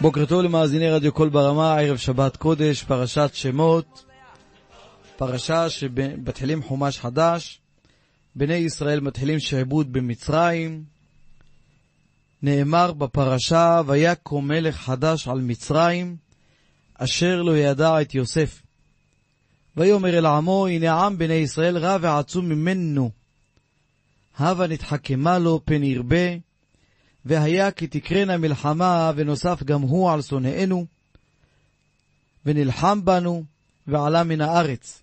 בוקר טוב למאזיני רדיו קול ברמה, ערב שבת קודש, פרשת שמות, פרשה שבתחילים חומש חדש, בני ישראל מתחילים שעבוד במצרים. נאמר בפרשה, ויקום מלך חדש על מצרים, אשר לא ידע את יוסף. ויאמר אל עמו, הנה עם בני ישראל רע ועצום ממנו, הווה נתחכמה לו פן ירבה, והיה כי תקרנה מלחמה, ונוסף גם הוא על שונאינו, ונלחם בנו, ועלה מן הארץ.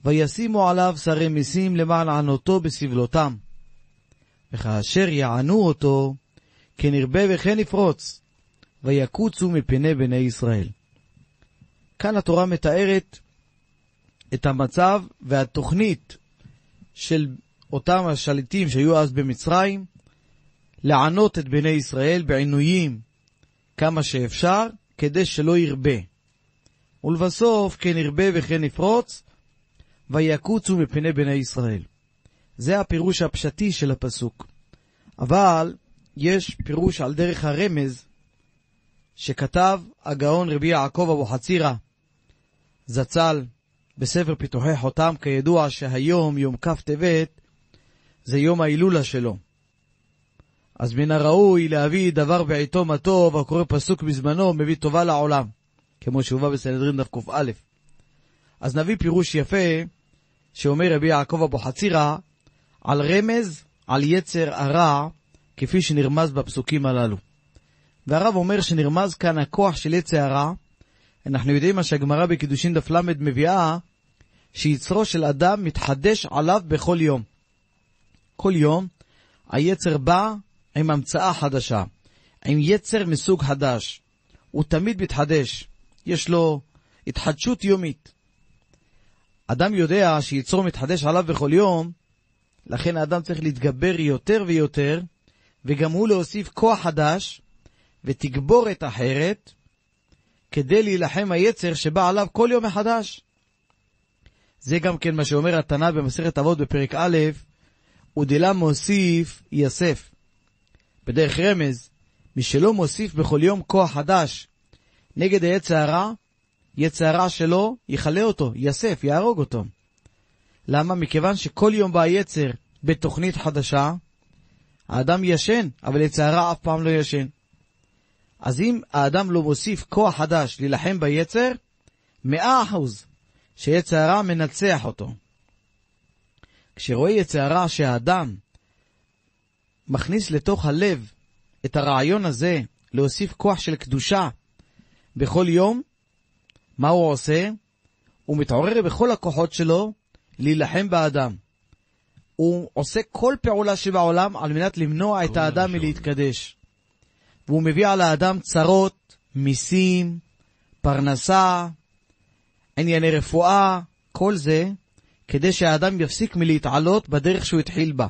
וישימו עליו שרי מיסים למען ענותו בסבלותם. וכאשר יענו אותו, כן ירבה וכן יפרוץ, ויקוצו מפני בני ישראל. כאן התורה מתארת את המצב והתוכנית של אותם השליטים שהיו אז במצרים, לענות את בני ישראל בעינויים כמה שאפשר, כדי שלא ירבה. ולבסוף, כן ירבה וכן יפרוץ, ויקוצו מפני בני ישראל. זה הפירוש הפשטי של הפסוק. אבל יש פירוש על דרך הרמז, שכתב הגאון רבי יעקב אבוחצירא זצ"ל בספר פיתוחי חותם, כידוע שהיום, יום כ' טבת, זה יום ההילולה שלו. אז מן הראוי להביא דבר בעיתו מה טוב, הקורא פסוק בזמנו מביא טובה לעולם, כמו שהובא בסנהדרין דף ק"א. אז נביא פירוש יפה שאומר רבי יעקב אבוחצירא על רמז על יצר הרע, כפי שנרמז בפסוקים הללו. והרב אומר שנרמז כאן הכוח של יצר הרע. אנחנו יודעים מה שהגמרא בקידושין דף ל' מביאה, שיצרו של אדם מתחדש עליו בכל יום. כל יום היצר בא עם המצאה חדשה, עם יצר מסוג חדש. הוא תמיד מתחדש, יש לו התחדשות יומית. אדם יודע שיצרו מתחדש עליו בכל יום, לכן האדם צריך להתגבר יותר ויותר, וגם הוא להוסיף כוח חדש ותגבור את אחרת, כדי להילחם היצר שבא עליו כל יום מחדש. זה גם כן מה שאומר התנא במסכת אבות בפרק א', ודלה מוסיף יסף. בדרך רמז, מי שלא מוסיף בכל יום כוח חדש נגד היצר הרע, יצר הרע שלו יחלה אותו, יסף, יהרוג אותו. למה? מכיוון שכל יום בא יצר בתוכנית חדשה, האדם ישן, אבל יצר הרע אף פעם לא ישן. אז אם האדם לא מוסיף כוח חדש להילחם ביצר, 100% שיצר הרע מנצח אותו. כשרואה יצר הרע שהאדם מכניס לתוך הלב את הרעיון הזה, להוסיף כוח של קדושה בכל יום, מה הוא עושה? הוא מתעורר בכל הכוחות שלו להילחם באדם. הוא עושה כל פעולה שבעולם על מנת למנוע את האדם מלהתקדש. והוא מביא על האדם צרות, מיסים, פרנסה, ענייני רפואה, כל זה כדי שהאדם יפסיק מלהתעלות בדרך שהוא התחיל בה.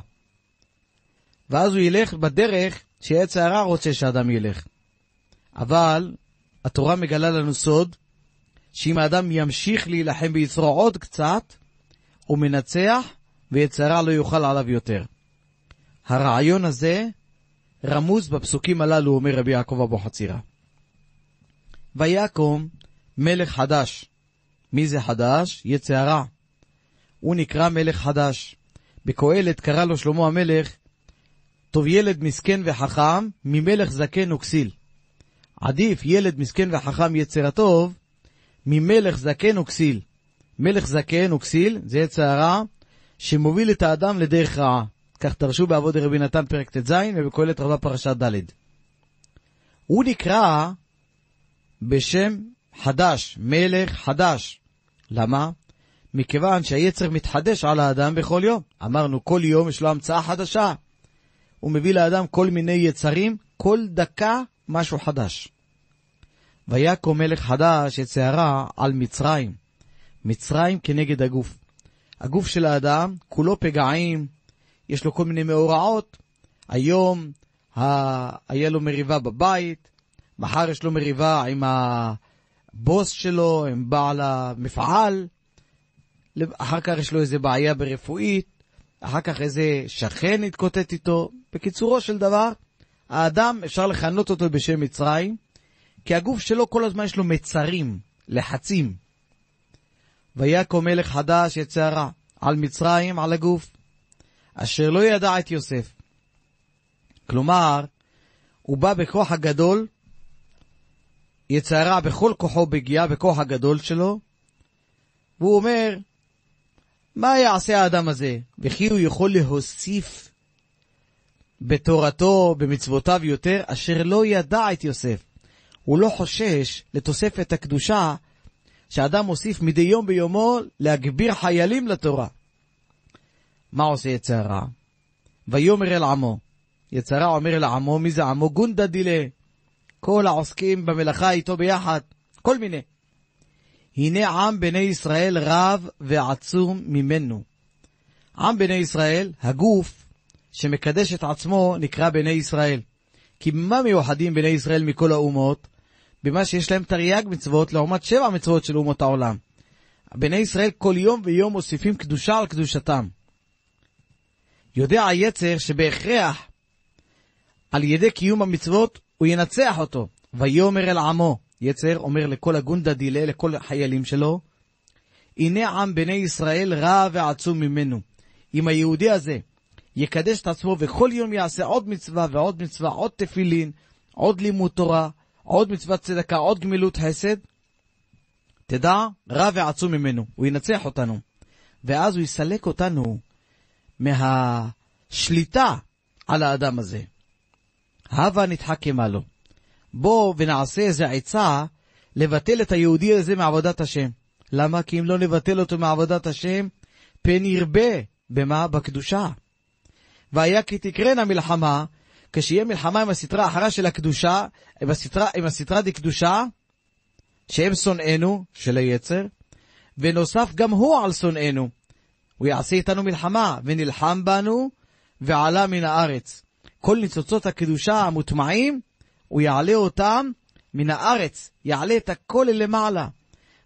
ואז הוא ילך בדרך שיצר הרע רוצה שאדם ילך. אבל התורה מגלה לנו סוד, שאם האדם ימשיך להילחם ביצרו עוד קצת, הוא מנצח ויצר הרע לא יוכל עליו יותר. הרעיון הזה רמוז בפסוקים הללו, אומר רבי יעקב אבוחצירא. ויקום מלך חדש. מי זה חדש? יצר הרע. הוא נקרא מלך חדש. בקהלת קרא לו שלמה המלך, טוב ילד מסכן וחכם ממלך זקן וכסיל. עדיף ילד מסכן וחכם יצר הטוב ממלך זקן וכסיל. מלך זקן וכסיל זה יצר הרע שמוביל את האדם לדרך רעה. כך תרשו בעבוד רבי נתן פרק ט"ז ובקהלת רבה פרשת ד'. הוא נקרא בשם חדש, מלך חדש. למה? מכיוון שהיצר מתחדש על האדם בכל יום. אמרנו כל יום יש לו המצאה חדשה. הוא מביא לאדם כל מיני יצרים, כל דקה משהו חדש. ויקום מלך חדש יצר הרע על מצרים. מצרים כנגד הגוף. הגוף של האדם כולו פגעים, יש לו כל מיני מאורעות. היום היה לו מריבה בבית, מחר יש לו מריבה עם הבוס שלו, עם בעל המפעל, אחר כך יש לו איזה בעיה ברפואית, אחר כך איזה שכן התקוטט איתו. בקיצורו של דבר, האדם אפשר לכנות אותו בשם מצרים, כי הגוף שלו כל הזמן יש לו מצרים, לחצים. ויקום מלך חדש יצא רע על מצרים, על הגוף, אשר לא ידע את יוסף. כלומר, הוא בא בכוח הגדול, יצא רע בכל כוחו בגיעה, בכוח הגדול שלו, והוא אומר, מה יעשה האדם הזה? וכי הוא יכול להוסיף בתורתו, במצוותיו יותר, אשר לא ידע את יוסף. הוא לא חושש לתוספת הקדושה, שהאדם מוסיף מדי יום ביומו להגביר חיילים לתורה. מה עושה יצא רע? ויאמר אל עמו. יצא רע אומר אל עמו, מי זה עמו? גונדה דילה. כל העוסקים במלאכה איתו ביחד, כל מיני. הנה עם בני ישראל רב ועצום ממנו. עם בני ישראל, הגוף שמקדש את עצמו, נקרא בני ישראל. כי במה מיוחדים בני ישראל מכל האומות? במה שיש להם תרי"ג מצוות לעומת 7 מצוות של אומות העולם. בני ישראל כל יום ויום מוסיפים קדושה על קדושתם. יודע היצר שבהכרח על ידי קיום המצוות הוא ינצח אותו. ויאמר אל עמו, יצר אומר לכל הגונדה דילה, לכל החיילים שלו, הנה עם בני ישראל רע ועצום ממנו. אם היהודי הזה יקדש את עצמו וכל יום יעשה עוד מצווה ועוד מצווה, עוד תפילין, עוד לימוד תורה, עוד מצוות צדקה, עוד גמילות חסד, תדע, רע ועצום ממנו, הוא ינצח אותנו. ואז הוא יסלק אותנו מהשליטה על האדם הזה. הווה נתחכמה לו. בוא ונעשה איזה עצה לבטל את היהודי הזה מעבודת השם. למה? כי אם לא נבטל אותו מעבודת השם, פן ירבה. במה? בקדושה. והיה כי תקרנה מלחמה, כשיהיה מלחמה עם הסתרה האחרה של הקדושה, עם הסתרה די קדושה, שהם שונאינו, של היצר, ונוסף גם הוא על שונאינו. הוא יעשה איתנו מלחמה, ונלחם בנו, ועלה מן הארץ. כל ניצוצות הקדושה המוטמעים, הוא יעלה אותם מן הארץ, יעלה את הכל למעלה,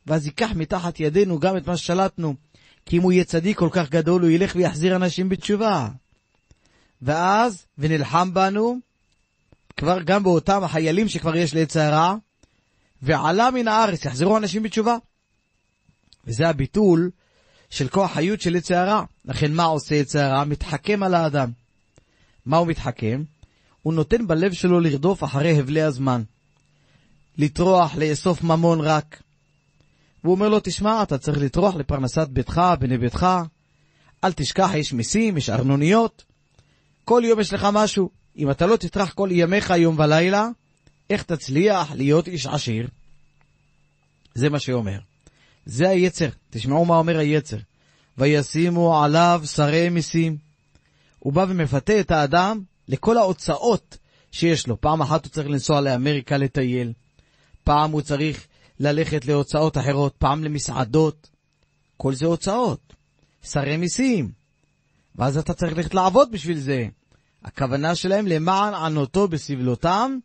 ואז ייקח מתחת ידינו גם את מה ששלטנו, כי אם הוא יהיה צדיק כל כך גדול, הוא ילך ויחזיר אנשים בתשובה. ואז, ונלחם בנו, כבר גם באותם החיילים שכבר יש ליצר רע, ועלה מן הארץ, יחזרו אנשים בתשובה. וזה הביטול של כוח חיות של יצר רע. לכן מה עושה יצר רע? מתחכם על האדם. מה הוא מתחכם? הוא נותן בלב שלו לרדוף אחרי הבלי הזמן. לטרוח, לאסוף ממון רק. והוא אומר לו, תשמע, אתה צריך לטרוח לפרנסת ביתך, בני ביתך. אל תשכח, יש מיסים, יש ארנוניות. כל יום יש לך משהו. אם אתה לא תטרח כל ימיך יום ולילה, איך תצליח להיות איש עשיר? זה מה שאומר. זה היצר. תשמעו מה אומר היצר. וישימו עליו שרי מיסים. הוא בא ומפתה את האדם לכל ההוצאות שיש לו. פעם אחת הוא צריך לנסוע לאמריקה לטייל. פעם הוא צריך ללכת להוצאות אחרות. פעם למסעדות. כל זה הוצאות. שרי מיסים. ואז אתה צריך ללכת לעבוד בשביל זה. הכוונה שלהם למען ענותו בסבלותם,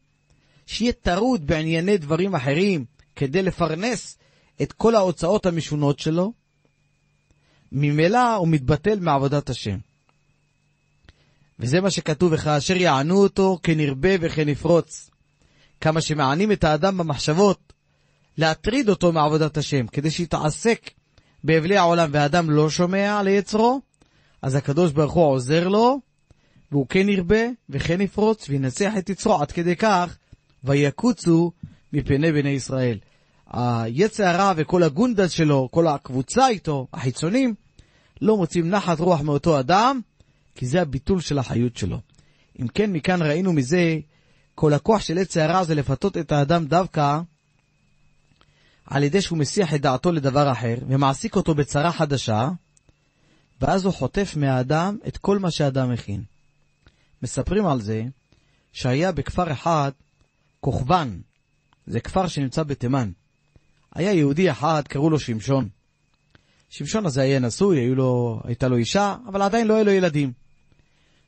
שיהיה טרוד בענייני דברים אחרים, כדי לפרנס את כל ההוצאות המשונות שלו. ממילא הוא מתבטל מעבודת השם. וזה מה שכתוב, וכאשר יענו אותו כנרבה וכנפרוץ. כמה שמענים את האדם במחשבות, להטריד אותו מעבודת השם, כדי שיתעסק בהבלי העולם, והאדם לא שומע ליצרו, אז הקדוש ברוך הוא עוזר לו, והוא כן ירבה וכן יפרוץ, וינצח את יצרו עד כדי כך, ויקוצו מפני בני ישראל. היצר הרע וכל הגונדד שלו, כל הקבוצה איתו, החיצונים, לא מוצאים נחת רוח מאותו אדם, כי זה הביטול של החיות שלו. אם כן, מכאן ראינו מזה, כל הכוח של יצר הרע זה לפתות את האדם דווקא, על ידי שהוא מסיח את דעתו לדבר אחר, ומעסיק אותו בצרה חדשה, ואז הוא חוטף מהאדם את כל מה שהאדם הכין. מספרים על זה, שהיה בכפר אחד, כוכבן, זה כפר שנמצא בתימן. היה יהודי אחד, קראו לו שמשון. שמשון הזה היה נשוי, הייתה לו אישה, אבל עדיין לא היה לו ילדים.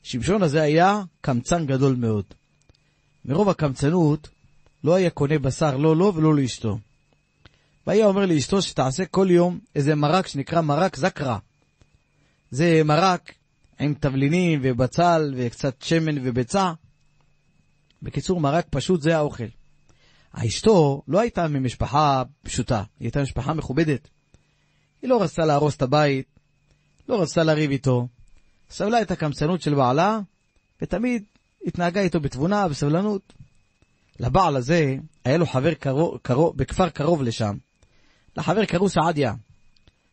שמשון הזה היה קמצן גדול מאוד. מרוב הקמצנות, לא היה קונה בשר, לא לו ולא לאשתו. והיה אומר לאשתו שתעשה כל יום איזה מרק שנקרא מרק זקרה. זה מרק עם תבלינים ובצל וקצת שמן וביצה. בקיצור, מרק פשוט זה האוכל. אשתו לא הייתה ממשפחה פשוטה, היא הייתה משפחה מכובדת. היא לא רצתה להרוס את הבית, לא רצתה לריב איתו, סבלה את הקמצנות של בעלה, ותמיד התנהגה איתו בתבונה ובסבלנות. לבעל הזה היה לו חבר בכפר קרוב לשם. לחבר קראו סעדיה.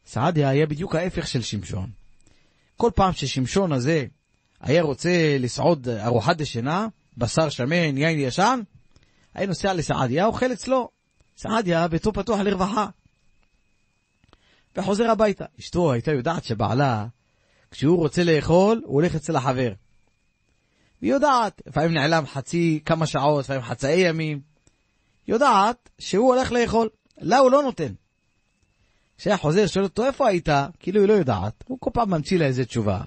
סעדיה היה בדיוק ההפך של שמשון. כל פעם ששמשון הזה היה רוצה לסעוד ארוחת דשנה, בשר שמן, יין ישן, היה נוסע לסעדיה, אוכל אצלו. סעדיה ביתו פתוח לרווחה. וחוזר הביתה. אשתו הייתה יודעת שבעלה, כשהוא רוצה לאכול, הוא הולך אצל החבר. והיא יודעת, לפעמים נעלם כמה שעות, לפעמים חצאי ימים. יודעת שהוא הולך לאכול. לה הוא לא נותן. כשהיה חוזר, שואל אותו, איפה היית? כאילו היא לא יודעת. הוא כל פעם ממציא לה איזה תשובה.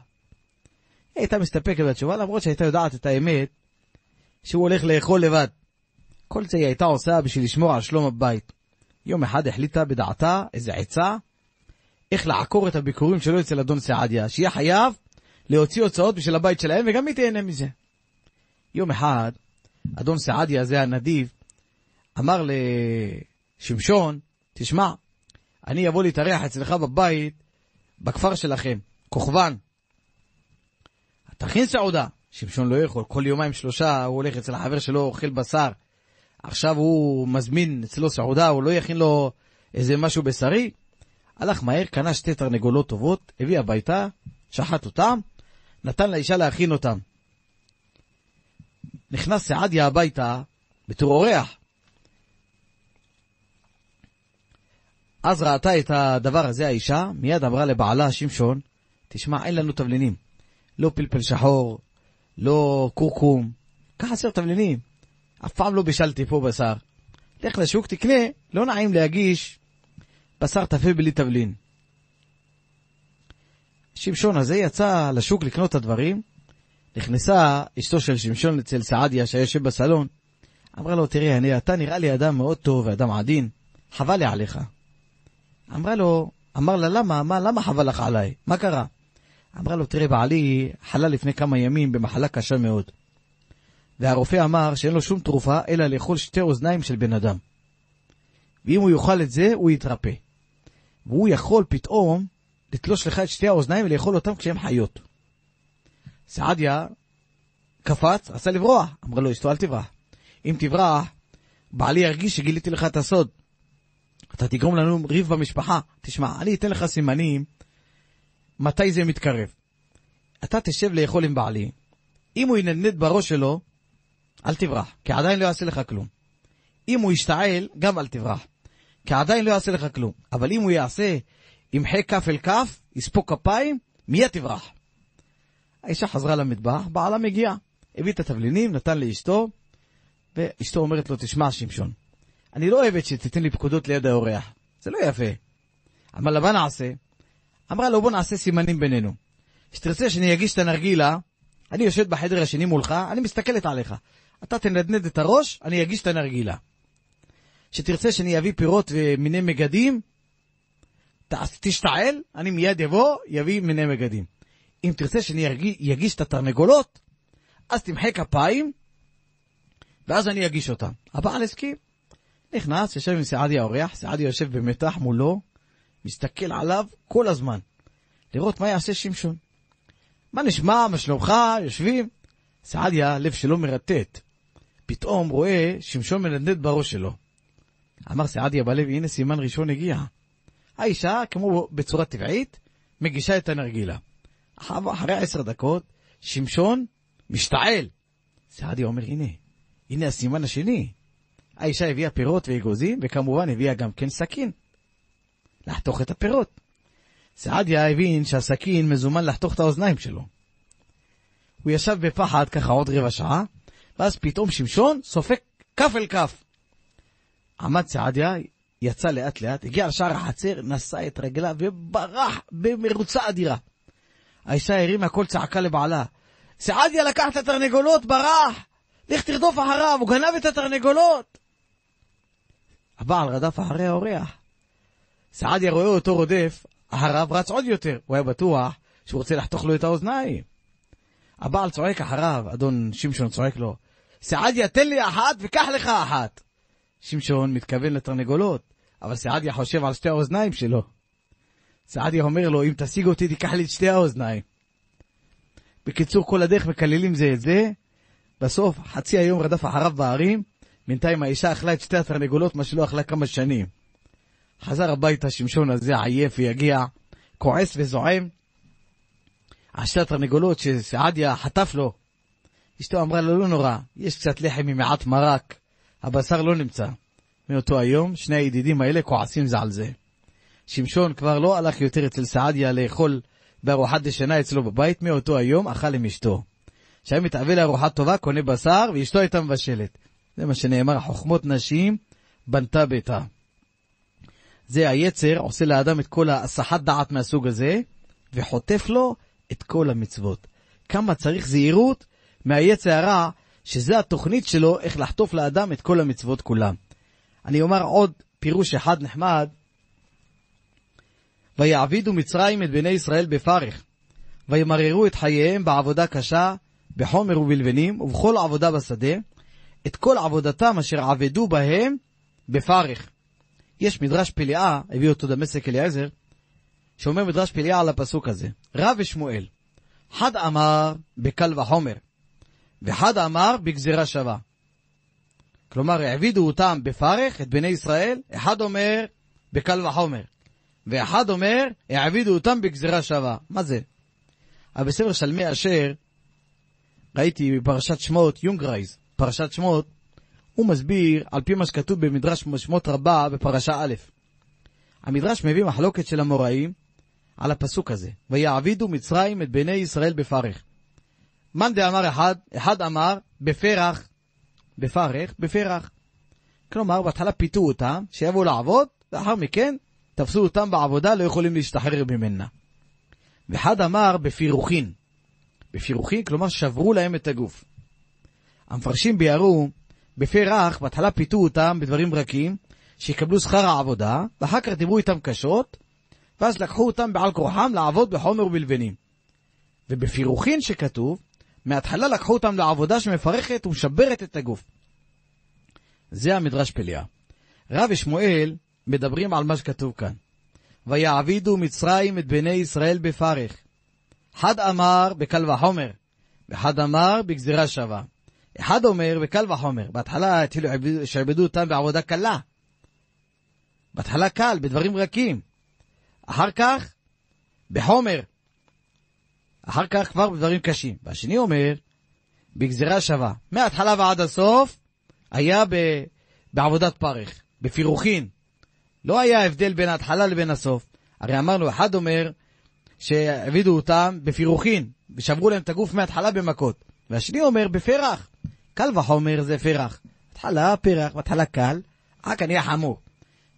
היא הייתה מסתפקת בתשובה, למרות שהייתה יודעת את האמת, שהוא הולך לאכול לבד. כל זה היא הייתה עושה בשביל לשמור על שלום הבית. יום אחד החליטה בדעתה איזה עצה, איך לעקור את הביקורים שלו אצל אדון סעדיה, שיהיה חייב להוציא הוצאות בשביל הבית שלהם, וגם היא תהנה מזה. יום אחד, אדון סעדיה, זה הנדיב, אמר לשמשון, תשמע, אני אבוא להתארח אצלך בבית, בכפר שלכם, כוכבן. תכין סעודה. שמשון לא יכול, כל יומיים שלושה הוא הולך אצל החבר שלו, אוכל בשר. עכשיו הוא מזמין אצלו סעודה, הוא לא יכין לו איזה משהו בשרי. הלך מהר, קנה 2 תרנגולות טובות, הביא הביתה, שחט אותם, נתן לאישה להכין אותם. נכנס סעדיה הביתה בתור אורח. אז ראתה את הדבר הזה האישה, מיד אמרה לבעלה שמשון, תשמע, אין לנו תבלינים. לא פלפל שחור, לא קורקום, ככה 10 תבלינים. אף פעם לא בישלתי פה בשר. לך לשוק תקנה, לא נעים להגיש בשר טפל בלי תבלין. שמשון הזה יצא לשוק לקנות את הדברים, נכנסה אשתו של שמשון אצל סעדיה שיושב בסלון, אמרה לו, תראה, אתה נראה לי אדם מאוד טוב ואדם עדין, חבל לי עליך. אמר לה, למה חבל לך עליי? מה קרה? אמרה לו, תראה, בעלי חלה לפני כמה ימים במחלה קשה מאוד. והרופא אמר שאין לו שום תרופה אלא לאכול 2 אוזניים של בן אדם. ואם הוא יאכל את זה, הוא יתרפא. והוא יכול פתאום לתלוש לך את 2 האוזניים ולאכול אותם כשהם חיות. סעדיה קפץ, עשה לברוח. אמרה לו, אשתו, אל תברח. אם תברח, בעלי ירגיש שגיליתי לך את הסוד. אתה תגרום לנו ריב במשפחה. תשמע, אני אתן לך סימנים מתי זה מתקרב. אתה תשב לאכול עם בעלי. אם הוא ינדנד בראש שלו, אל תברח, כי עדיין לא יעשה לך כלום. אם הוא ישתעל, גם אל תברח, כי עדיין לא יעשה לך כלום. אבל אם הוא יעשה ימחה כף אל כף, יספוק כפיים, מיד תברח. האישה חזרה למטבח, בעלה מגיע, הביא את התבלינים, נתן לאשתו, ואשתו אומרת לו, תשמע שמשון, אני לא אוהבת שתתן לי פקודות ליד האורח, זה לא יפה. אמר לה, מה נעשה? אמרה לו, בוא נעשה סימנים בינינו. שתרצה שאני אגיש את הנרגילה, אני יושבת בחדר השני מולך, אני מסתכלת עליך. אתה תנדנד את הראש, אני אגיש את הנרגילה. שתרצה שאני אביא פירות ומיני מגדים, תשתעל, אני מיד יביא מיני מגדים. אם תרצה שאני אגיש את התרנגולות, אז תמחה כפיים, ואז אני אגיש אותם. הבעל הסכים. נכנס, יושב עם סעדיה האורח, סעדיה יושב במתח מולו, מסתכל עליו כל הזמן, לראות מה יעשה שמשון. מה נשמע, מה שלומך, יושבים. סעדיה, לב שלו מרטט. פתאום רואה שמשון מנדנד בראש שלו. אמר סעדיה בלב, הנה סימן ראשון הגיע. האישה, כמו בצורה טבעית, מגישה את הנרגילה. אחרי 10 דקות, שמשון משתעל. סעדיה אומר, הנה הסימן השני. האישה הביאה פירות ואגוזים, וכמובן הביאה גם כן סכין. לחתוך את הפירות. סעדיה הבין שהסכין מזומן לחתוך את האוזניים שלו. הוא ישב בפחד ככה עוד 15 דקות, ואז פתאום שמשון סופק כף אל כף. עמד סעדיה, יצא לאט לאט, הגיע לשער החצר, נשא את רגלה וברח במרוצה אדירה. האישה הרימה כל צעקה לבעלה, סעדיה לקח את התרנגולות, ברח, לך תרדוף אחריו, הוא גנב את התרנגולות. הבעל רדף אחרי האורח. סעדיה רואה אותו רודף, אחריו רץ עוד יותר, הוא היה בטוח שהוא רוצה לחתוך לו את האוזניים. הבעל צועק אחריו, אדון שמשון צועק לו, סעדיה תן לי אחת וקח לך אחת. שמשון מתכוון לתרנגולות, אבל סעדיה חושב על שתי האוזניים שלו. סעדיה אומר לו, אם תשיג אותי תיקח לי את שתי האוזניים. בקיצור, כל הדרך מקללים זה את זה. בסוף, חצי היום רדף אחריו בערים, בינתיים האישה אכלה את שתי התרנגולות, מה שלא אכלה כמה שנים. חזר הביתה שמשון הזה עייף ויגיע, כועס וזועם. על שתי התרנגולות שסעדיה חטף לו. אשתו אמרה לו, לא נורא, יש קצת לחם עם מעט מרק, הבשר לא נמצא. מאותו היום, שני הידידים האלה כועסים זה על זה. שמשון כבר לא הלך יותר אצל סעדיה לאכול בארוחת דשנה אצלו בבית, מאותו היום אכל עם אשתו. שהיה מתאבל לארוחת טובה, קונה בשר, ואשתו הייתה מבשלת. זה מה שנאמר, חוכמות נשים בנתה ביתה. זה היצר, עושה לאדם את כל הסחת דעת מהסוג הזה, וחוטף לו את כל המצוות. כמה צריך זהירות מהיצר הרע, שזה התוכנית שלו, איך לחטוף לאדם את כל המצוות כולם. אני אומר עוד פירוש אחד נחמד, ויעבידו מצרים את בני ישראל בפרך, וימררו את חייהם בעבודה קשה, בחומר ובלבנים, ובכל עבודה בשדה, את כל עבודתם אשר עבדו בהם בפרך. יש מדרש פליאה, הביא אותו דמשק אליעזר, שאומר מדרש פליאה על הפסוק הזה. רב ושמואל, אחד אמר בקל וחומר, ואחד אמר בגזירה שווה. כלומר, העבידו אותם בפרך, את בני ישראל, אחד אומר בקל וחומר, ואחד אומר, העבידו אותם בגזירה שווה. מה זה? אבל בספר שלמי אשר, ראיתי בפרשת שמות, יונגרייז, פרשת שמות, הוא מסביר על פי מה שכתוב במדרש שמות רבה בפרשה א'. המדרש מביא מחלוקת של המוראים על הפסוק הזה. ויעבידו מצרים את בני ישראל בפרך. מאן דאמר אחד אמר בפרח, בפרך, בפרח. כלומר, בהתחלה פיתו אותם, שיבואו לעבוד, ואחר מכן תפסו אותם בעבודה, לא יכולים להשתחרר ממנה. ואחד אמר בפירוחין. בפירוחין, כלומר, שברו להם את הגוף. המפרשים ביארו, בפרח, בהתחלה פיתו אותם בדברים רכים, שיקבלו שכר העבודה, ואחר כך דיברו איתם קשות, ואז לקחו אותם בעל כורחם לעבוד בחומר ובלבנים. ובפירוחין שכתוב, מההתחלה לקחו אותם לעבודה שמפרכת ומשברת את הגוף. זה המדרש פליאה. רב ושמואל מדברים על מה שכתוב כאן. ויעבידו מצרים את בני ישראל בפרך. אחד אמר בקל וחומר, ואחד אמר בגזירה שווה. אחד אומר בקל וחומר. בהתחלה התחילו שעבדו אותם בעבודה קלה. בהתחלה קל, בדברים רכים. אחר כך בחומר. אחר כך כבר בדברים קשים. והשני אומר בגזירה שווה. מההתחלה ועד הסוף היה בעבודת פרך, בפירוחין. לא היה הבדל בין ההתחלה לבין הסוף. הרי אמרנו, אחד אומר שעבדו אותם בפירוחין, ושברו להם את הגוף מההתחלה במכות. והשני אומר בפרח. קל וחומר זה פרח. בהתחלה פרח, בהתחלה קל, אחר כך נהיה חמור.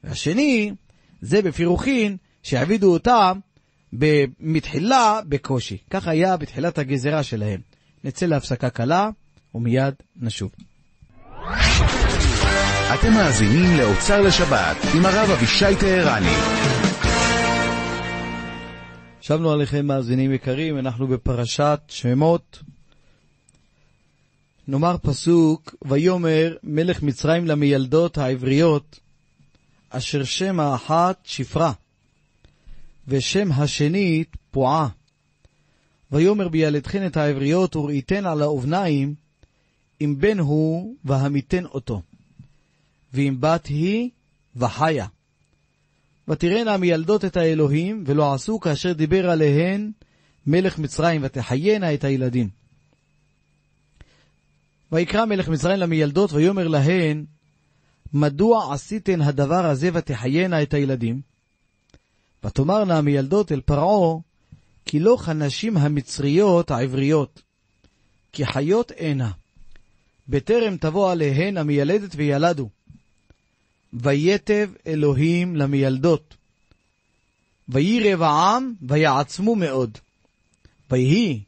והשני זה בפירוחין, שעבדו אותם מתחילה בקושי. כך היה בתחילת הגזירה שלהם. נצא להפסקה קלה, ומיד נשוב. אתם מאזינים לאוצר לשבת עם הרב אבישי טהרני. שבנו עליכם מאזינים יקרים, אנחנו בפרשת שמות. נאמר פסוק, ויאמר מלך מצרים למילדות העבריות, אשר שם האחת שפרה, ושם השנית פועה. ויאמר בילדכן את העבריות וראיתן על האובניים, אם בן הוא והמיתן אותו, ואם בת היא וחיה. ותראינה המילדות את האלוהים, ולא עשו כאשר דיבר עליהן מלך מצרים, ותחיינה את הילדים. ויקרא מלך מצרים למילדות, ויאמר להן, מדוע עשיתן הדבר הזה ותחיינה את הילדים? ותאמרנה המילדות אל פרעה, כי לא כנשים המצריות העבריות, כי חיות אינה, בטרם תבוא עליהן המילדת וילדו. ויתב אלוהים למילדות, וירב העם ויעצמו מאוד. ויהי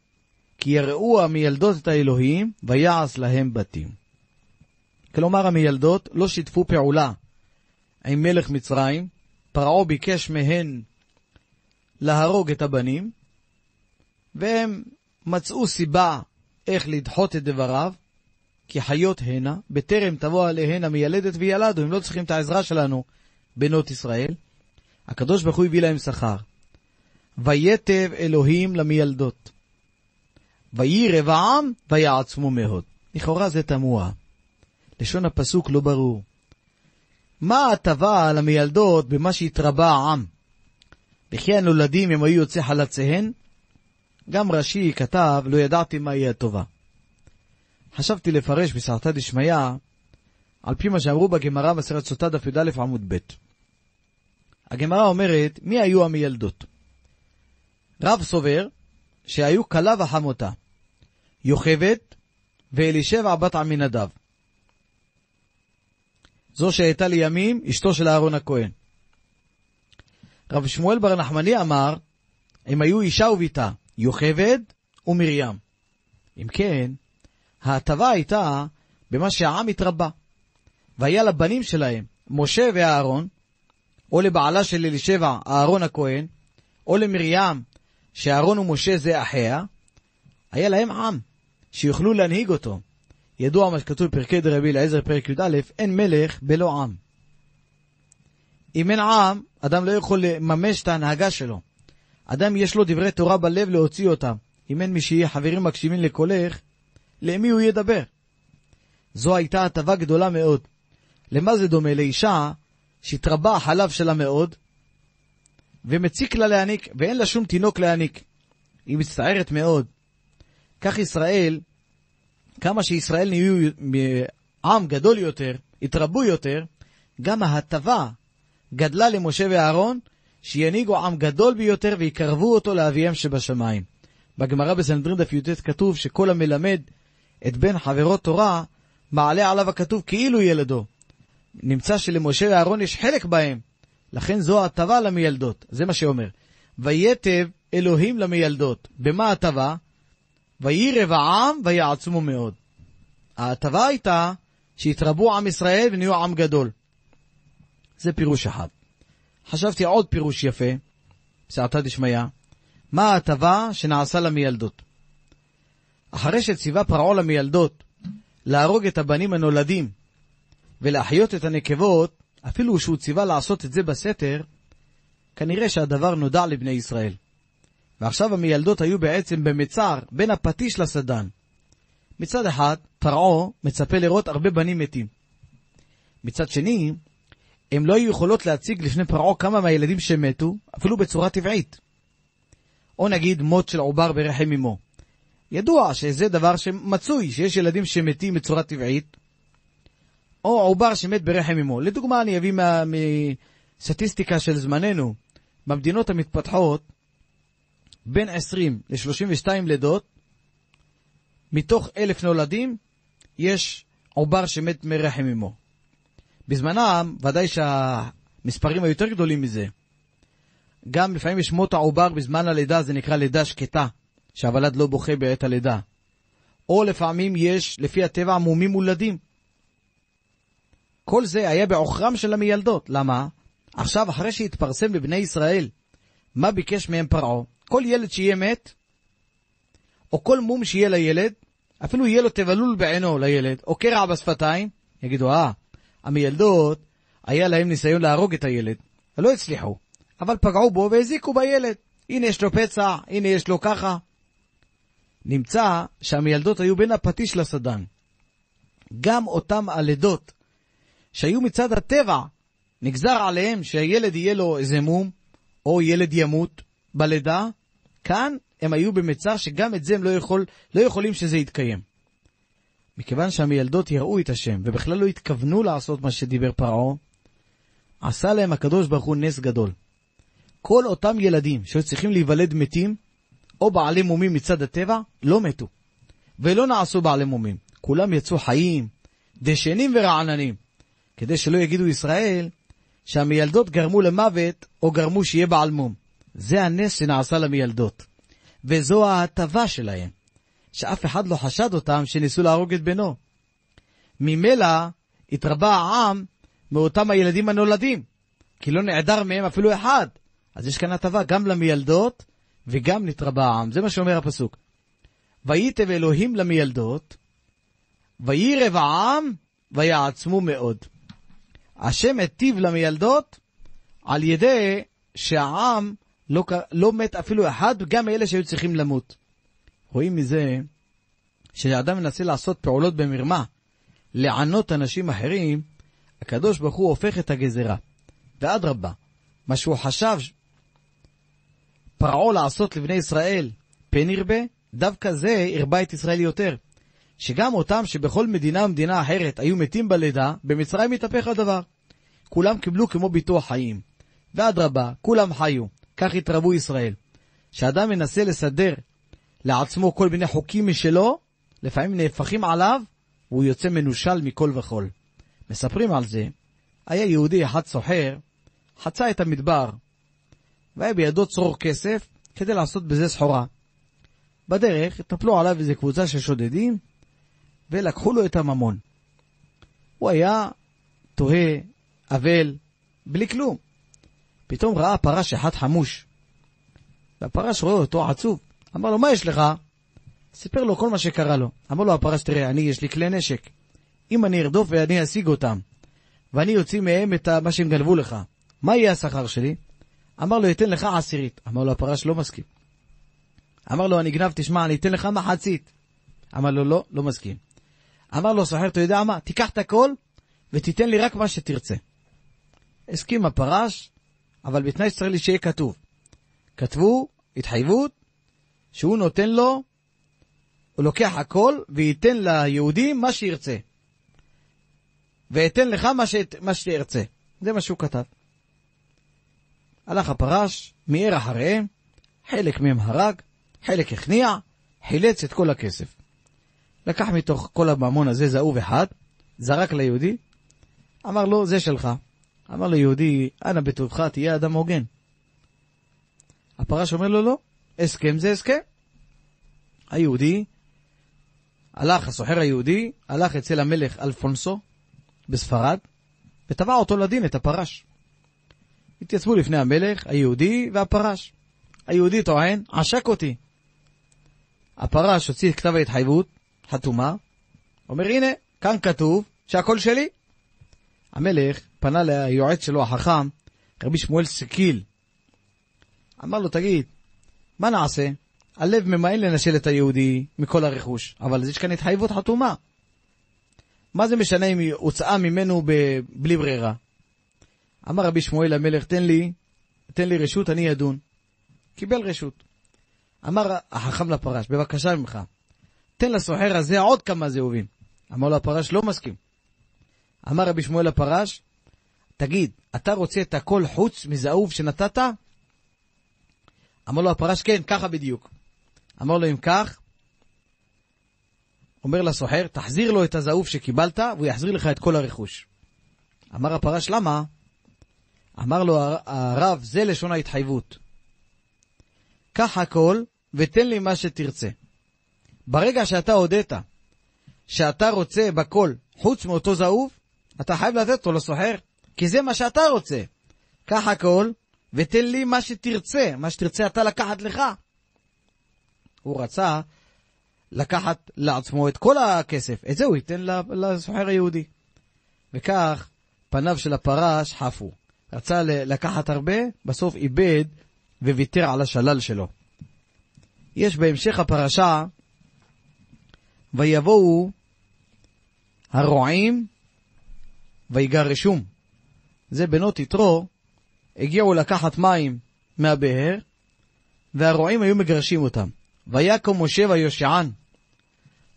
כי יראו המילדות את האלוהים, ויעש להם בתים. כלומר, המילדות לא שיתפו פעולה עם מלך מצרים. פרעה ביקש מהן להרוג את הבנים, והם מצאו סיבה איך לדחות את דבריו, כי חיות הנה, בטרם תבוא עליהן המילדת וילדו, הם לא צריכים את העזרה שלנו, בנות ישראל. הקדוש ברוך הוא הביא להם שכר. ויתב אלוהים למילדות. וירב העם ויעצמו מאוד. לכאורה זה תמוה. לשון הפסוק לא ברור. מה הטבה על המילדות במה שהתרבה העם? וכי הנולדים הם היו יוצא חלציהן? גם רש"י כתב, לא ידעתי מה יהיה הטובה. חשבתי לפרש בסעתא דשמיא, על פי מה שאמרו בגמרא מסכת סוטה דף י"א עמוד ב'. הגמרא אומרת, מי היו המילדות? רב סובר שהיו כלה וחמותה, יוכבד ואלישבע בת עמינדב. זו שהייתה לימים אשתו של אהרון הכהן. רב שמואל בר נחמני אמר, הם היו אישה וביתה, יוכבד ומרים. אם כן, ההטבה הייתה במה שהעם התרבה. והיה לבנים שלהם, משה ואהרון, או לבעלה של אלישבע, אהרון הכהן, או למרים, שאהרון ומשה זה אחיה, היה להם עם, שיוכלו להנהיג אותו. ידוע מה שכתוב בפרקי דרבי אליעזר פרק י"א, אין מלך בלא עם. אם אין עם, אדם לא יכול לממש את ההנהגה שלו. אדם יש לו דברי תורה בלב להוציא אותם. אם אין מי שיהיה חברים מקשיבים לקולך, למי הוא ידבר? זו הייתה הטבה גדולה מאוד. למה זה דומה? לאישה שהתרבה החלב שלה מאוד, ומציק לה להניק, ואין לה שום תינוק להניק. היא מצטערת מאוד. כך ישראל, כמה שישראל נהיו עם גדול יותר, התרבו יותר, גם ההטבה גדלה למשה ואהרון, שינהיגו עם גדול ביותר ויקרבו אותו לאביהם שבשמיים. בגמרא בסנהדרין דף י"ט כתוב שכל המלמד את בן חברו תורה, מעלה עליו הכתוב כאילו ילדו. נמצא שלמשה ואהרון יש חלק בהם, לכן זו הטבה למילדות. זה מה שאומר. ויתב אלוהים למילדות. במה הטבה? וירב העם ויעצמו מאוד. ההטבה הייתה שהתרבו עם ישראל ונהיו עם גדול. זה פירוש אחד. חשבתי עוד פירוש יפה, בסעתא דשמיא, מה ההטבה שנעשה למילדות. אחרי שציווה פרעה למילדות להרוג את הבנים הנולדים ולהחיות את הנקבות, אפילו שהוא ציווה לעשות את זה בסתר, כנראה שהדבר נודע לבני ישראל. ועכשיו המילדות היו בעצם במצר בין הפטיש לסדן. מצד אחד, פרעה מצפה לראות הרבה בנים מתים. מצד שני, הם לא היו יכולות להציג לפני פרעה כמה מהילדים שמתו, אפילו בצורה טבעית. או נגיד מות של עובר ברחם אמו. ידוע שזה דבר שמצוי, שיש ילדים שמתים בצורה טבעית, או עובר שמת ברחם אמו. לדוגמה, אני אביא מסטטיסטיקה של זמננו. במדינות המתפתחות, בין 20 ל-32 לידות, מתוך 1,000 נולדים, יש עובר שמת מרחם אמו. בזמנם, ודאי שהמספרים היו יותר גדולים מזה. גם לפעמים יש מות העובר בזמן הלידה, זה נקרא לידה שקטה, שהוולד לא בוכה בעת הלידה. או לפעמים יש, לפי הטבע, מומים מולדים. כל זה היה בעוכרם של המילדות. למה? עכשיו, אחרי שהתפרסם בבני ישראל, מה ביקש מהם פרעה? כל ילד שיהיה מת, או כל מום שיהיה לילד, אפילו יהיה לו תבלול בעינו לילד, או קרע בשפתיים, יגידו, המילדות, היה להם ניסיון להרוג את הילד, ולא הצליחו, אבל פגעו בו והזיקו בילד. הנה יש לו פצע, הנה יש לו ככה. נמצא שהמילדות היו בין הפטיש לסדן. גם אותם הלידות, שהיו מצד הטבע, נגזר עליהם שהילד יהיה לו איזה מום, או ילד ימות בלידה, כאן הם היו במצר שגם את זה הם לא יכולים שזה יתקיים. מכיוון שהמילדות יראו את השם, ובכלל לא התכוונו לעשות מה שדיבר פרעה, עשה להם הקדוש ברוך הוא נס גדול. כל אותם ילדים שהיו צריכים להיוולד מתים, או בעלי מומים מצד הטבע, לא מתו. ולא נעשו בעלי מומים. כולם יצאו חיים, דשנים ורעננים. כדי שלא יגידו ישראל, שהמילדות גרמו למוות, או גרמו שיהיה בעל מום. זה הנס שנעשה למילדות. וזו ההטבה שלהם. שאף אחד לא חשד אותם שניסו להרוג את בנו. ממילא התרבה העם מאותם הילדים הנולדים, כי לא נעדר מהם אפילו אחד. אז יש כאן הטבה גם למילדות וגם נתרבה העם. זה מה שאומר הפסוק. ויתב אלוהים למילדות, וירב העם ויעצמו מאוד. השם היטיב למילדות על ידי שהעם לא מת אפילו אחד, גם מאלה שהיו צריכים למות. רואים מזה שהאדם מנסה לעשות פעולות במרמה, לענות אנשים אחרים, הקדוש ברוך הוא הופך את הגזרה. ועד רבה, מה שהוא חשב פרעו לעשות לבני ישראל פן ירבה, דווקא זה הרבה את ישראל יותר. שגם אותם שבכל מדינה ומדינה אחרת היו מתים בלידה, במצרים מתהפך הדבר. כולם קיבלו כמו ביטוח חיים. ועד רבה, כולם חיו. כך התרבו ישראל. שאדם מנסה לסדר לעצמו כל מיני חוקים משלו, לפעמים נהפכים עליו, והוא יוצא מנושל מכל וכל. מספרים על זה, היה יהודי אחד סוחר, חצה את המדבר, והיה בידו צרור כסף, כדי לעשות בזה סחורה. בדרך התנפלו עליו איזו קבוצה של שודדים, ולקחו לו את הממון. הוא היה תוהה, אבל, בלי כלום. פתאום ראה פרש אחד חמוש. והפרש רואה אותו עצוב. אמר לו, מה יש לך? סיפר לו כל מה שקרה לו. אמר לו הפרש, תראה, יש לי כלי נשק. אם אני ארדוף ואני אשיג אותם, ואני יוציא מהם את מה שהם גנבו לך, מה יהיה השכר שלי? אמר לו, יתן לך 10. אמר לו הפרש, לא מסכים. אמר לו, אני גנב, תשמע, אני אתן לך 1/10. אמר לו, לא מסכים. אמר לו סוחר, אתה יודע מה? תיקח את הכל ותיתן לי רק מה שתרצה. הסכים הפרש, אבל בתנאי שצריך לי שיהיה כתוב. כתבו התחייבות שהוא נותן לו, הוא לוקח הכל וייתן ליהודים מה שירצה. ויתן לך מה שתרצה. זה מה שהוא כתב. הלך הפרש, מיהר אחריהם, חלק מהם הרג, חלק הכניע, חילץ את כל הכסף. לקח מתוך כל הממון הזה זהוב אחד, זרק ליהודי, אמר לו, זה שלך. אמר ליהודי, אנא בטובך, תהיה אדם הוגן. הפרש אומר לו, לא, הסכם זה הסכם. היהודי, הסוחר היהודי, הלך אצל המלך אלפונסו, בספרד, ותבע אותו לדין את הפרש. התייצבו לפני המלך, היהודי והפרש. היהודי טוען, עשק אותי. הפרש הוציא כתב ההתחייבות, חתומה, אומר, הנה, כאן כתוב שהכל שלי. המלך פנה ליועץ שלו החכם, רבי שמואל סקיל. אמר לו, תגיד, מה נעשה? הלב ממאן לנשל את היהודי מכל הרכוש, אבל יש כאן התחייבות חתומה. מה זה משנה אם היא הוצאה ממנו בלי ברירה? אמר רבי שמואל למלך, תן לי רשות, אני אדון. קיבל רשות. אמר החכם לפרש, בבקשה ממך, תן לסוחר הזה עוד כמה זהובים. אמר לו הפרש, לא מסכים. אמר רבי שמואל לפרש, תגיד, אתה רוצה את הכל חוץ מזהוב שנתת? אמר לו הפרש, כן, ככה בדיוק. אמר לו, אם כך, אומר לסוחר, תחזיר לו את הזהוב שקיבלת, והוא יחזיר לך את כל הרכוש. אמר הפרש, למה? אמר לו הרב, זה לשון ההתחייבות. קח הכל ותן לי מה שתרצה. ברגע שאתה הודעת שאתה רוצה בכל חוץ מאותו זהוב, אתה חייב לתת אותו לסוחר, כי זה מה שאתה רוצה. קח הכל ותן לי מה שתרצה, מה שתרצה אתה לקחת לך. הוא רצה לקחת לעצמו את כל הכסף, את זה הוא ייתן לסוחר היהודי. וכך פניו של הפרש חפו. רצה לקחת הרבה, בסוף איבד וויתר על השלל שלו. יש בהמשך הפרשה, ויבואו הרועים ויגרשום. זה בנות יתרו, הגיעו לקחת מים מהבאר, והרועים היו מגרשים אותם. ויקום משה ויושען,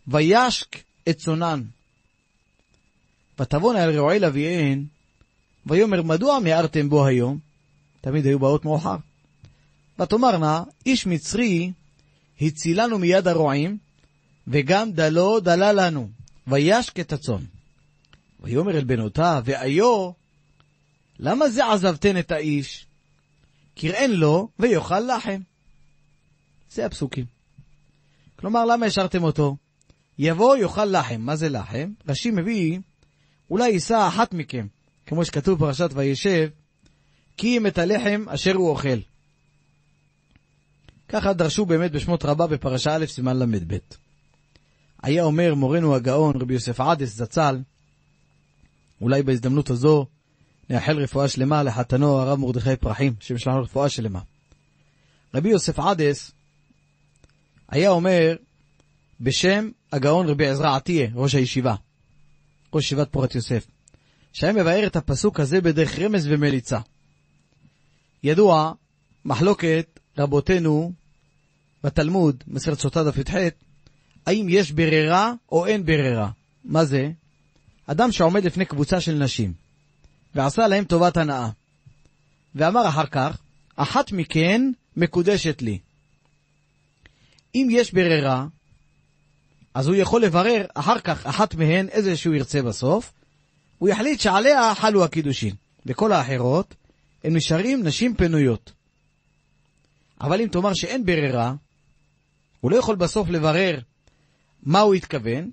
וישק את צונן. ותבון אל רעואי לוויהן, ויאמר, מדוע מיהרתם בו היום? תמיד היו באות מאוחר. ותאמרנה, איש מצרי הצילנו מיד הרועים, וגם דלו דלה לנו, וישק את הצאן. ויאמר אל בנותיו, ואיו, למה זה עזבתן את האיש? קראן לו ויאכל לחם. זה הפסוקים. כלומר, למה השארתם אותו? יבוא יאכל לחם. מה זה לחם? רש"י מביא, אולי יישא אחת מכם, כמו שכתוב פרשת וישב, כי אם את הלחם אשר הוא אוכל. ככה דרשו באמת בשמות רבה בפרשה א' סימן למד ב'. היה אומר מורנו הגאון רבי יוסף עדס זצ"ל, אולי בהזדמנות הזו נאחל רפואה שלמה לחתנו הרב מרדכי פרחים, שמשלח לו רפואה שלמה. רבי יוסף עדס היה אומר בשם הגאון רבי עזרא עטיה, ראש הישיבה, ראש ישיבת פורת יוסף, שהיה מבאר את הפסוק הזה בדרך רמז ומליצה. ידוע, מחלוקת רבותינו בתלמוד, מסכת סוטה דף י"ח, האם יש ברירה או אין ברירה. מה זה? אדם שעומד לפני קבוצה של נשים, ועשה להם טובת הנאה, ואמר אחר כך, אחת מכן מקודשת לי. אם יש ברירה, אז הוא יכול לברר אחר כך אחת מהן איזה שהוא ירצה בסוף, הוא יחליט שעליה חלו הקידושין, וכל האחרות הם נשארים נשים פנויות. אבל אם תאמר שאין ברירה, הוא לא יכול בסוף לברר מה הוא התכוון,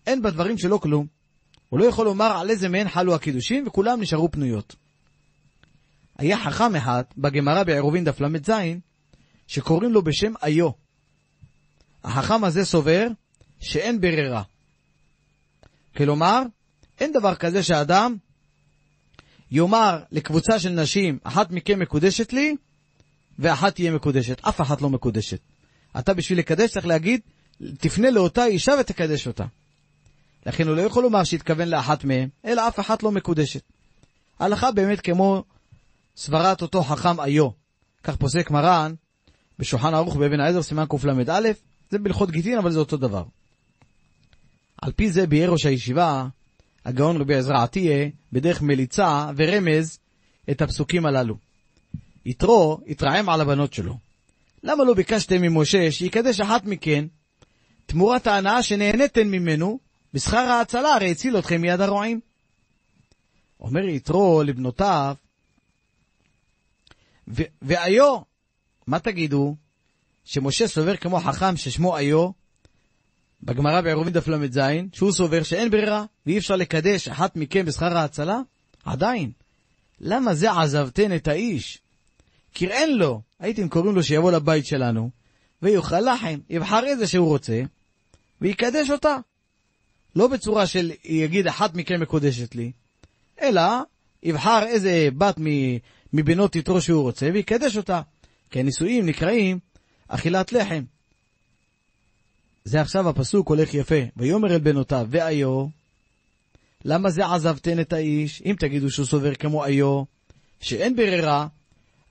אין בדברים שלו כלום. הוא לא יכול לומר על איזה מהן חלו הקידושין, וכולם נשארו פנויות. היה חכם אחד בגמרא בעירובין דף ל"ז, שקוראים לו בשם איו. החכם הזה סובר שאין ברירה. כלומר, אין דבר כזה שאדם יאמר לקבוצה של נשים, אחת מכם מקודשת לי, ואחת תהיה מקודשת. אף אחת לא מקודשת. אתה בשביל לקדש צריך להגיד, תפנה לאותה אישה ותקדש אותה. לכן הוא לא יכול לומר שהתכוון לאחת מהם, אלא אף אחת לא מקודשת. ההלכה באמת כמו סברת אותו חכם איו. כך פוסק מרן בשולחן ערוך באבן העזר סימן קל"א, זה בהלכות גיטין, אבל זה אותו דבר. על פי זה ביאר ראש הישיבה הגאון רבי עזרא עטיה בדרך מליצה ורמז את הפסוקים הללו. יתרו התרעם על הבנות שלו. למה לא ביקשתם ממשה שיקדש אחת מכן, תמורת ההנאה שנהנתם ממנו, בשכר ההצלה הרי הציל אתכם מיד הרועים? אומר יתרו לבנותיו, ואיו, מה תגידו? שמשה סובר כמו חכם ששמו איו, בגמרא בעירובין דף ל"ז, שהוא סובר שאין ברירה, ואי אפשר לקדש אחת מכם בשכר ההצלה? עדיין. למה זה עזבתן את האיש? קראין לו, הייתם קוראים לו שיבוא לבית שלנו, ויאכל לחם, יבחר איזה שהוא רוצה, ויקדש אותה. לא בצורה של יגיד אחת מכם מקודשת לי, אלא יבחר איזה בת מבנות יתרו שהוא רוצה, ויקדש אותה. כי הנישואים נקראים אכילת לחם. זה עכשיו הפסוק הולך יפה. ויאמר אל בנותיו, ואיו, למה זה עזבתן את האיש? אם תגידו שהוא סובר כמו איו, שאין ברירה,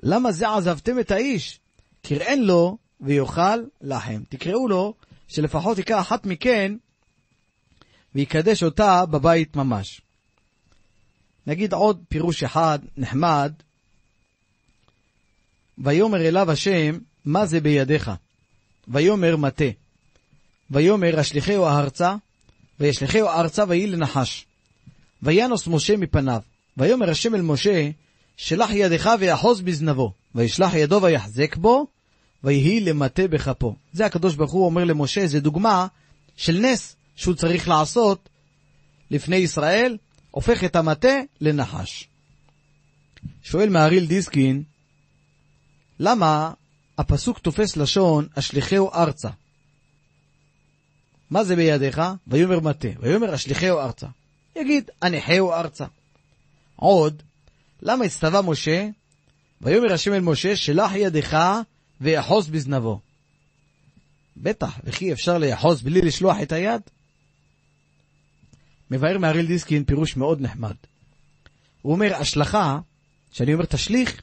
למה זה עזבתם את האיש? קראין לו ויאכל לחם. תקראו לו שלפחות יקרא אחת מכן ויקדש אותה בבית ממש. נגיד עוד פירוש אחד נחמד. ויאמר אליו השם, מה זה בידיך? ויאמר מטה. ויאמר השליחהו ארצה, וישליחהו ארצה ויהי לנחש. וינוס משה מפניו. ויאמר השם אל משה, שלח ידך ויחוז בזנבו, וישלח ידו ויחזק בו, ויהי למטה בכפו. זה הקדוש ברוך הוא אומר למשה, זה דוגמה של נס שהוא צריך לעשות לפני ישראל, הופך את המטה לנחש. שואל מהריל דיסקין, למה הפסוק תופס לשון השליחהו ארצה? מה זה בידיך? ויאמר מטה. ויאמר השליחהו ארצה. יגיד, הניחהו ארצה. עוד, למה הצטווה משה? ויאמר השם אל משה, שלח ידך ויחוז בזנבו. בטח, וכי אפשר ליחוז בלי לשלוח את היד? מבאר מהריל דיסקין פירוש מאוד נחמד. הוא אומר, השלכה, שאני אומר תשליך,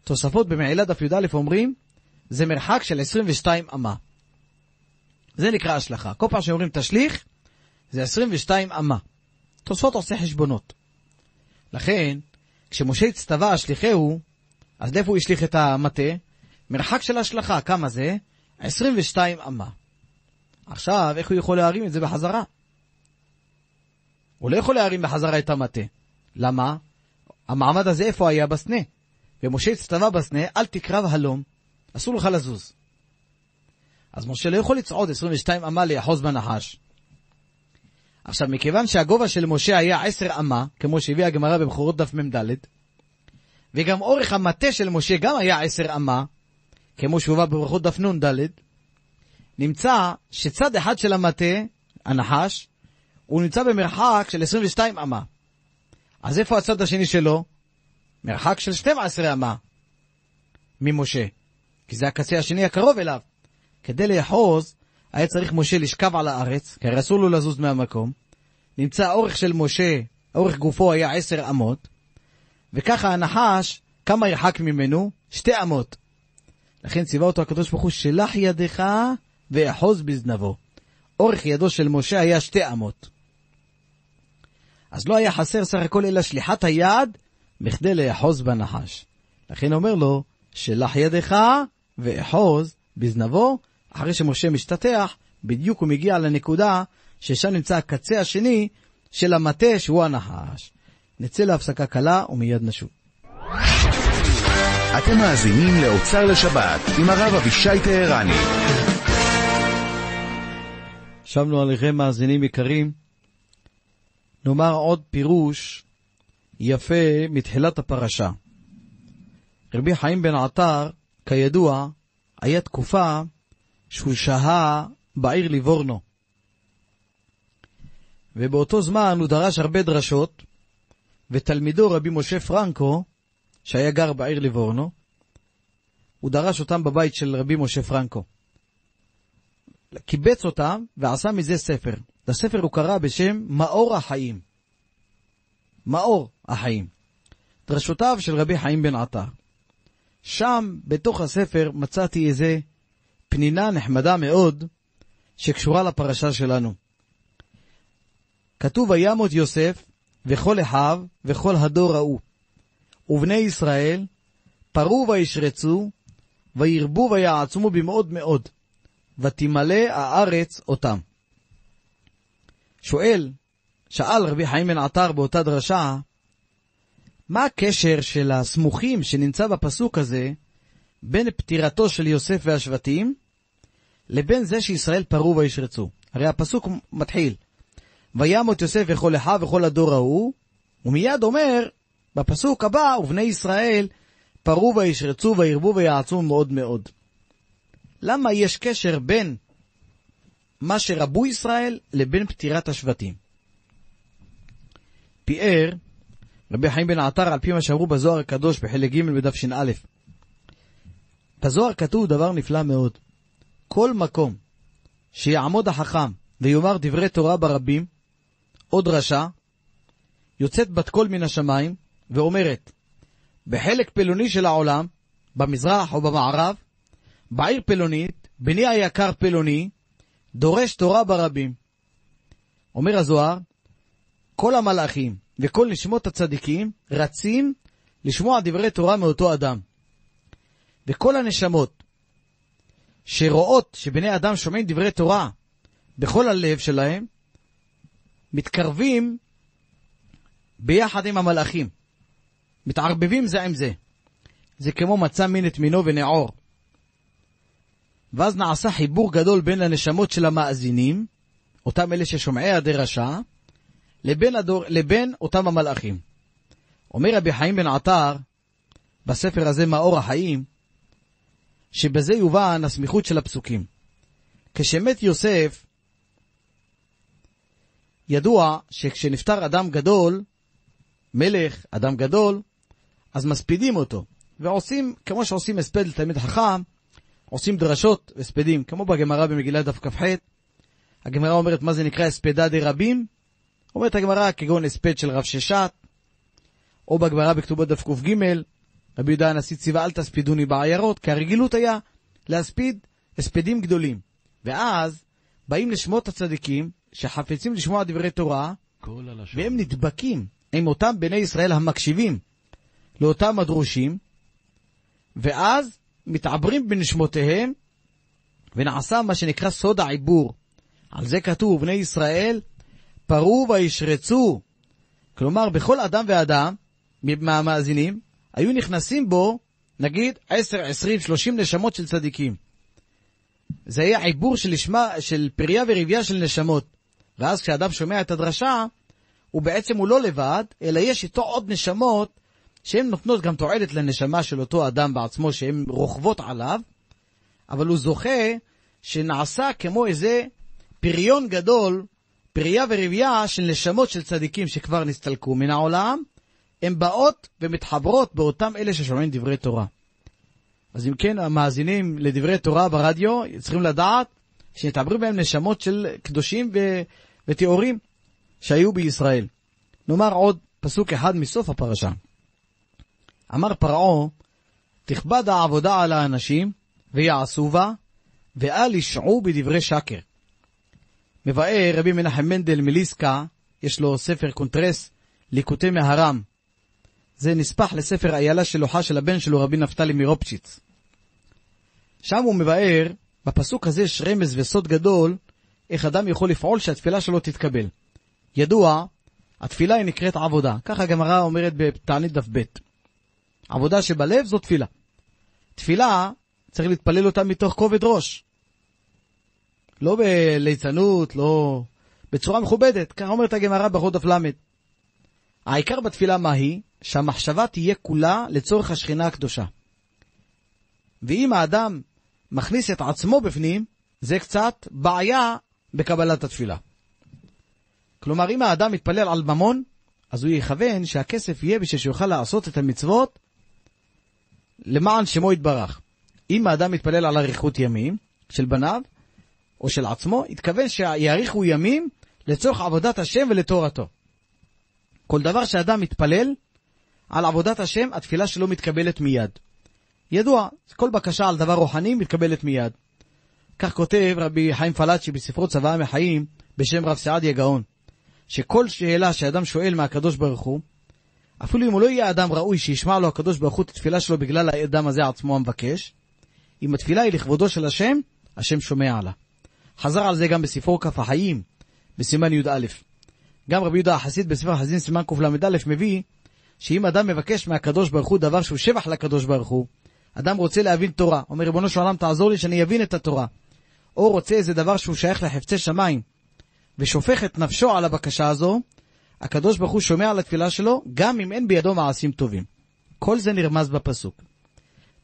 תוספות במעילה דף י"א אומרים, זה מרחק של 22 אמה. זה נקרא השלכה. כל פעם שאומרים תשליך, זה 22 אמה. תוספות עושה חשבונות. לכן, כשמשה הצטווה השליחהו, אז איפה הוא השליך את המטה? מרחק של השלכה, כמה זה? 22 אמה. עכשיו, איך הוא יכול להרים את זה בחזרה? הוא לא יכול להרים בחזרה את המטה. למה? המעמד הזה איפה היה? בסנה. ומשה הצטווה בסנה, אל תקרב הלום, אסור לך לזוז. אז משה לא יכול לצעוד 22 אמה ליחוז בנחש. עכשיו, מכיוון שהגובה של משה היה 10 אמה, כמו שהביא הגמרא במחורות דף מ"ד, וגם אורך המטה של משה גם היה 10 אמה, כמו שהובא במחורות דף נ"ד, נמצא שצד אחד של המטה, הנחש, הוא נמצא במרחק של 22 אמה. אז איפה הצד השני שלו? מרחק של 12 אמה ממשה. כי זה הקצה השני הקרוב אליו. כדי לאחוז, היה צריך משה לשכב על הארץ, כי הרי אסור לו לזוז מהמקום. נמצא האורך של משה, אורך גופו היה 10 אמות, וככה הנחש, כמה ירחק ממנו? 2 אמות. לכן ציווה אותו הקדוש ברוך הוא, שלח ידך ואחוז בזנבו. אורך ידו של משה היה 2 אמות. אז לא היה חסר סך הכל אלא שליחת היד, בכדי לאחוז בנחש. לכן אומר לו, שלח ידך ואחוז בזנבו. אחרי שמשה משתתח, בדיוק הוא מגיע לנקודה ששם נמצא הקצה השני של המטה שהוא הנחש. נצא להפסקה קלה ומיד נשוב. אתם מאזינים לאוצר לשבת עם הרב אבישי טהרני. שבנו עליכם מאזינים יקרים. נאמר עוד פירוש יפה מתחילת הפרשה. רבי חיים בן עטר, כידוע, היה תקופה שהוא שהה בעיר ליבורנו. ובאותו זמן הוא דרש הרבה דרשות, ותלמידו רבי משה פרנקו, שהיה גר בעיר ליבורנו, הוא דרש אותם בבית של רבי משה פרנקו. קיבץ אותם ועשה מזה ספר. לספר הוא קרא בשם מאור החיים. מאור החיים. דרשותיו של רבי חיים בן עטר. שם בתוך הספר מצאתי איזה פנינה נחמדה מאוד שקשורה לפרשה שלנו. כתוב וימות יוסף וכל אחיו וכל הדור ראו, ובני ישראל פרו וישרצו וירבו ויעצמו במאוד מאוד, ותמלא הארץ אותם. שאל רבי חיים בן עטר באותה דרשה, מה הקשר של הסמוכים שנמצא בפסוק הזה בין פטירתו של יוסף והשבטים לבין זה שישראל פרו וישרצו? הרי הפסוק מתחיל וימות יוסף וכל אחיו וכל הדור ההוא, ומיד אומר בפסוק הבא ובני ישראל פרו וישרצו וירבו ויעצמו מאוד מאוד. למה יש קשר בין מה שרבו ישראל לבין פטירת השבטים? פיאר רבי חיים בן עטר על פי מה שאמרו בזוהר הקדוש בחלק ג' בדף ש"א. בזוהר כתוב דבר נפלא מאוד. כל מקום שיעמוד החכם ויאמר דברי תורה ברבים, או דרשה, יוצאת בת קול מן השמיים ואומרת, בחלק פלוני של העולם, במזרח או במערב, בעיר פלונית, בני היקר פלוני, דורש תורה ברבים. אומר הזוהר, כל המלאכים וכל נשמות הצדיקים רצים לשמוע דברי תורה מאותו אדם. וכל הנשמות שרואות שבני אדם שומעים דברי תורה בכל הלב שלהם, מתקרבים ביחד עם המלאכים. מתערבבים זה עם זה. זה כמו מצא מין את מינו ונעור. ואז נעשה חיבור גדול בין הנשמות של המאזינים, אותם אלה ששומעי הדרשה, לבין אותם המלאכים. אומר רבי חיים בן עטר, בספר הזה מאור החיים, שבזה יובן הסמיכות של הפסוקים. כשמת יוסף, ידוע שכשנפטר אדם גדול, מלך, אדם גדול, אז מספידים אותו. ועושים, כמו שעושים הספד לתלמיד חכם, עושים דרשות הספדים, כמו בגמרא במגילה דף כ"ח. הגמרא אומרת מה זה נקרא הספדה דרבים? אומרת הגמרא כגון הספד של רב ששת, או בגמרא בכתובות דף ק"ג, רבי יהודה הנשיא ציווה אל תספידוני בעיירות, כי הרגילות היה להספיד הספדים גדולים. ואז באים לשמות הצדיקים שחפצים לשמוע דברי תורה, והם נדבקים עם אותם בני ישראל המקשיבים לאותם הדרושים, ואז מתעברים בנשמותיהם, ונעשה מה שנקרא סוד העיבור. על זה כתוב, בני ישראל פרו וישרצו. כלומר, בכל אדם ואדם מהמאזינים, היו נכנסים בו, נגיד, 10, 20, 30 נשמות של צדיקים. זה היה עיבור של פריה ורבייה של נשמות. ואז כשאדם שומע את הדרשה, הוא בעצם הוא לא לבד, אלא יש איתו עוד נשמות, שהן נותנות גם תועלת לנשמה של אותו אדם בעצמו, שהן רוכבות עליו, אבל הוא זוכה שנעשה כמו איזה פריון גדול, פריה ורבייה של נשמות של צדיקים שכבר נסתלקו מן העולם, הן באות ומתחברות באותם אלה ששומעים דברי תורה. אז אם כן, המאזינים לדברי תורה ברדיו צריכים לדעת שנתעברים בהם נשמות של קדושים ותיאורים שהיו בישראל. נאמר עוד פסוק אחד מסוף הפרשה. אמר פרעה, תכבד העבודה על האנשים ויעשו בה, ואל ישעו בדברי שקר. מבאר רבי מנחם מנדל מליסקה, יש לו ספר קונטרס ליקוטי מהר"ם. זה נספח לספר איילה שלוחה של הבן שלו רבי נפתלי מרופצ'יץ. שם הוא מבאר, בפסוק הזה יש רמז וסוד גדול, איך אדם יכול לפעול שהתפילה שלו תתקבל. ידוע, התפילה היא נקראת עבודה. ככה הגמרא אומרת בתענית דף ב'. עבודה שבלב זו תפילה. תפילה צריך להתפלל אותה מתוך כובד ראש. לא בליצנות, לא בצורה מכובדת. ככה אומרת הגמרא בחוד דף למד. העיקר בתפילה מה היא? שהמחשבה תהיה כולה לצורך השכינה הקדושה. ואם האדם מכניס את עצמו בפנים, זה קצת בעיה בקבלת התפילה. כלומר, אם האדם מתפלל על ממון, אז הוא יכוון שהכסף יהיה בשביל שיוכל לעשות את המצוות למען שמו יתברך. אם האדם מתפלל על אריכות ימים של בניו או של עצמו, יתכוון שיאריכו ימים לצורך עבודת השם ולתורתו. כל דבר שאדם מתפלל על עבודת השם, התפילה שלו מתקבלת מיד. ידוע, כל בקשה על דבר רוחני מתקבלת מיד. כך כותב רבי חיים פלאצ'י בספרו צוואה מחיים בשם רב סעדיה גאון, שכל שאלה שאדם שואל מהקדוש ברוך הוא, אפילו אם הוא לא יהיה אדם ראוי שישמע לו הקדוש ברוך הוא את התפילה שלו בגלל האדם הזה עצמו המבקש, אם התפילה היא לכבודו של השם, השם שומע עלה. חזר על זה גם בספרו כף החיים, בסימן י"א. גם רבי יהודה החסיד בספר החסידים סימן קל"א מביא, שאם אדם מבקש מהקדוש ברוך הוא דבר שהוא שבח לקדוש ברוך הוא, אדם רוצה להבין תורה, אומר ריבונו של עולם תעזור לי שאני אבין את התורה, או רוצה איזה דבר שהוא שייך לחפצי שמיים, ושופך את נפשו על הבקשה הזו, הקדוש ברוך הוא שומע על התפילה שלו, גם אם אין בידו מעשים טובים. כל זה נרמז בפסוק.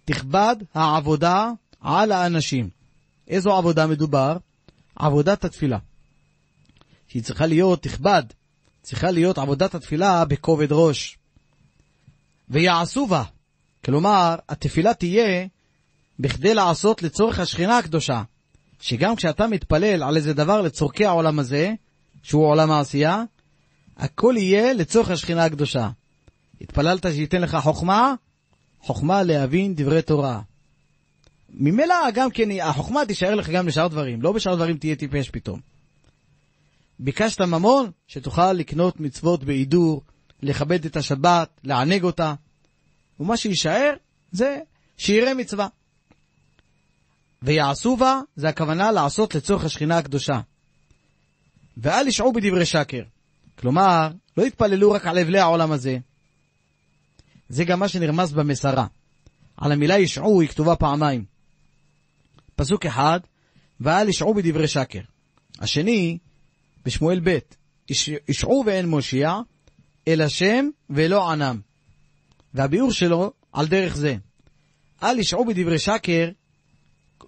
תכבד העבודה על האנשים. איזו עבודה מדובר? עבודת התפילה. שהיא צריכה להיות תכבד, צריכה להיות עבודת התפילה בכובד ראש. ויעשו בה. כלומר, התפילה תהיה בכדי לעשות לצורך השכינה הקדושה. שגם כשאתה מתפלל על איזה דבר לצורכי העולם הזה, שהוא עולם העשייה, הכל יהיה לצורך השכינה הקדושה. התפללת שייתן לך חוכמה, חוכמה להבין דברי תורה. ממילא גם כן החוכמה תישאר לך גם לשאר דברים, לא בשאר דברים תהיה טיפש פתאום. ביקשת ממון שתוכל לקנות מצוות בעידור, לכבד את השבת, לענג אותה, ומה שישאר זה שיראה מצווה. ויעשו בה, זה הכוונה לעשות לצורך השכינה הקדושה. ואל ישעו בדברי שקר. כלומר, לא יתפללו רק על אבלי העולם הזה. זה גם מה שנרמז במסרה. על המילה ישעו היא כתובה פעמיים. פסוק אחד, ואל ישעו בדברי שקר. השני, בשמואל ב', ישעו ואין מושיע, אל השם ולא ענם. והביאור שלו על דרך זה. אל ישעו בדברי שקר,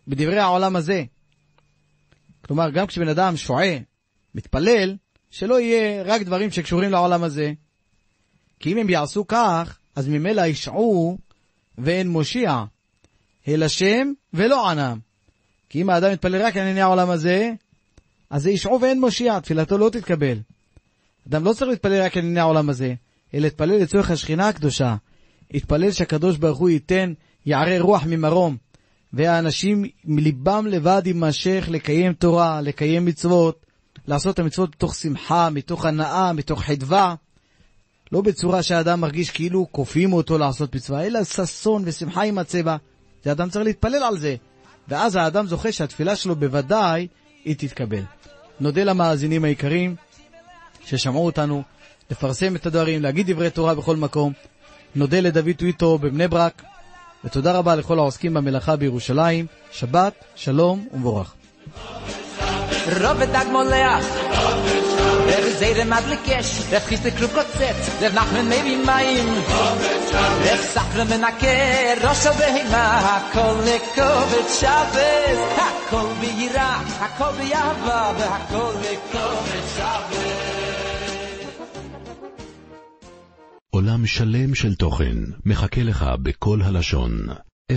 בדברי העולם הזה. כלומר, גם כשבן אדם שועה, מתפלל, שלא יהיה רק דברים שקשורים לעולם הזה. כי אם הם יעשו כך, אז ממילא ישעו ואין מושיע, אל השם ולא ענם. כי אם האדם מתפלל רק על ענייני העולם הזה, אז זה ישעו ואין מושיע, תפילתו לא תתקבל. אדם לא צריך להתפלל רק על ענייני העולם הזה, אלא להתפלל לצורך השכינה הקדושה. יתפלל שהקדוש ברוך הוא ייתן יערי רוח ממרום, והאנשים מליבם לבד יימשך לקיים תורה, לקיים מצוות, לעשות את המצוות מתוך שמחה, מתוך הנאה, מתוך חדווה, לא בצורה שהאדם מרגיש כאילו כופים אותו לעשות מצווה, אלא ששון ושמחה עם הצבע. זה אדם צריך להתפלל על זה, ואז האדם זוכה שהתפילה שלו בוודאי היא תתקבל. נודה למאזינים היקרים ששמעו אותנו, לפרסם את הדברים, להגיד דברי תורה בכל מקום. נודה לדוד טוויטו בבני ברק, ותודה רבה לכל העוסקים במלאכה בירושלים. שבת, שלום ומבורך. Zere Madlikesh, Ref Chiste Krukotzet, Ref Nachmen Mevi Mayim, Ref Sachrem Menake, Rosha Behema, Hakol Lekovet Shabbos, Hakol B'yira, Hakol B'yava, Hakol Lekovet Shabbos. עולם שלם של תוכן מחכה לך בכל הלשון. 03-617-1111